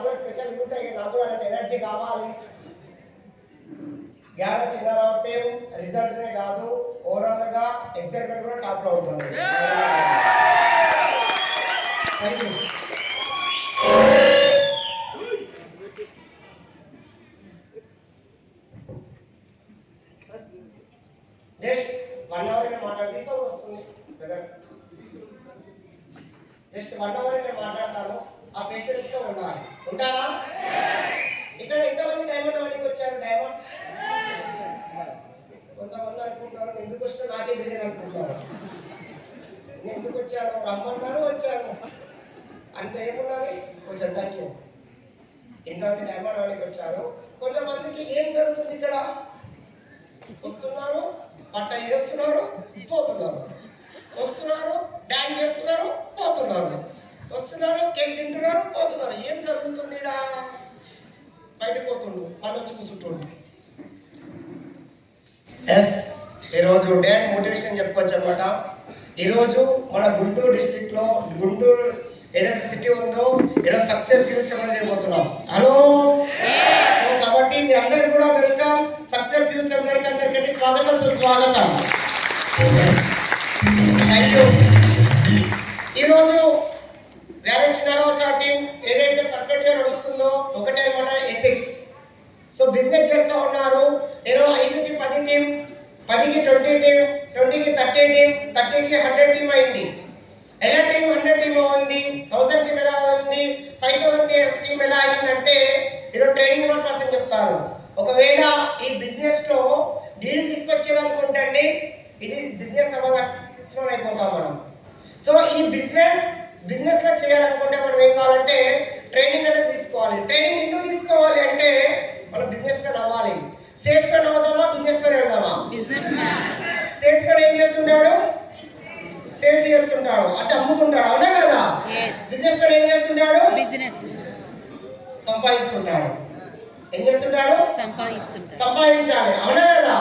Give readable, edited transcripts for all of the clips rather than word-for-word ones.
కూడా special youth అయ్యి నాకు కూడా అంటే ఎనర్జీ కావాలి. జ్ఞాన చిన్నారావు టీం రిజల్ట్నే కాదు ఓవరాల్గా ఎక్సైట్మెంట్ కూడా టాప్లో ఉంటుంది. Thank you. జస్ట్ 1 అవర్ మాట్లాడి వస్తుంది బ్రదర్. జస్ట్ 1 అవర్ నేను మాట్లాడతాను. ఆ పేషెన్స్ తో ఉండాలి. ఉంటారా? ఇక్కడ ఎంతమంది డైమండ్ అవనికి వచ్చారు? డైమండ్ కొంతమంది అనుకుంటారు ఎందుకు వస్తున్నా నాకే తెలియదు అనుకుంటారు. నేను ఎందుకు వచ్చాను రమ్మన్నారు వచ్చాను అంత ఏమున్నది. కొంచెం థ్యాంక్ యూ. ఇంతమంది డైమండ్ అవనికి వచ్చారు. కొంతమందికి ఏం జరుగుతుంది ఇక్కడ? వస్తున్నారు, పట్ట చేస్తున్నారు, పోతున్నారు, వస్తున్నారు, డాన్స్ చేస్తున్నారు, పోతున్నారు, వస్తున్నారు, కేక్ తింటున్నారు, పోతున్నారు. ఏం జరుగుతుంది? బయటకు పోతుండు, వాళ్ళు వచ్చి కూర్చుంటుండు. ఎస్, ఈరోజు డే మోటివేషన్ చెప్పుకోవచ్చు అనమాట. ఈరోజు మన గుంటూరు డిస్ట్రిక్ట్ లో గుంటూరు ఏదైతే సిటీ ఉందో ఈరోజు సక్సెస్ ఫ్యూస్ సెమినార్ చేయబోతున్నాం. హలో, కాబట్టి మీ అందరికి కూడా వెల్కమ్. సక్సెస్ ఫ్యూస్ సెమినార్ కి అందరికీ స్వాగతం, సుస్వాగతం. Thank you. ఈరోజు గ్యారెంటీ చిన్నారావు సార్ టీం ఏదైతే పర్ఫెక్ట్ గా నడుస్తుందో ఒకటే అనమాట, ఎథిక్స్. సో బిజినెస్ చేస్తూ ఉన్నారు. 5కి 10 టీం, 10కి 20 టీం, 20కి 30 టీం, 30కి 100 టీం అయింది. ఎలా టీం 100 టీం అయింది, 1000 టీం ఎలా అయింది, 5000 టీం ఎలా అయిందంటే ఈరోజు ట్రైనింగ్ 1% చెప్తారు. ఒకవేళ ఈ బిజినెస్ లో డీల్ తీసుకొచ్చేదనుకుంటండి ఇది బిజినెస్ అవ్వదు అయిపోతాం మనం. సో ఈ బిజినెస్ లో చేయాలనుకుంటే మనం ఏం కావాలంటే ట్రైనింగ్ అనేది తీసుకోవాలి. ట్రైనింగ్ ఎందుకు తీసుకోవాలి అంటే మనం బిజినెస్ మ్యాన్ అవ్వాలి. సేల్స్ మ్యాన్ అవుదామా, బిజినెస్ మ్యాన్ వెళ్దామా? సేల్స్ మ్యాన్ ఏం చేస్తుంటాడు? సేల్స్ చేస్తుంటాడు, అంటే అమ్ముతుంటాడు, అవునా కదా? బిజినెస్ మ్యాన్ ఏం చేస్తుంటాడు? సంపాదిస్తుంటాడు. ఏం చేస్తుంటాడు? సంపాదించాలి, అవునా కదా?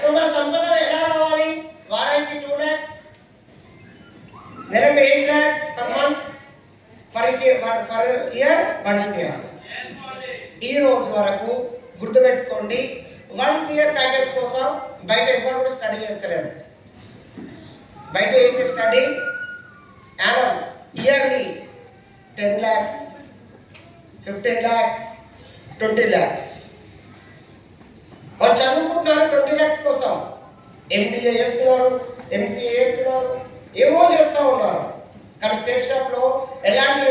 సో మన సంపాదన ఎలా రావాలి? వారానికి 2 lakhs, నెలకు 8 lakhs per month, for year 1 year. ఈ రోజు వరకు గుర్తుపెట్టుకోండి, 1 year ప్యాకేజ్ కోసం బయట ఎవరు కూడా స్టడీ చేస్తలేరు. బయట చేసే study Yanam yearly 10 lakhs, 15 lakhs, 20 lakhs. వాళ్ళు చదువుకుంటున్నారు 20 lakhs కోసం. MBA చేస్తున్నారు, MCA చేస్తున్నారు, ఏమో చేస్తూ ఉన్నారు. కానీ సేఫ్ షాప్ లో ఎలాంటి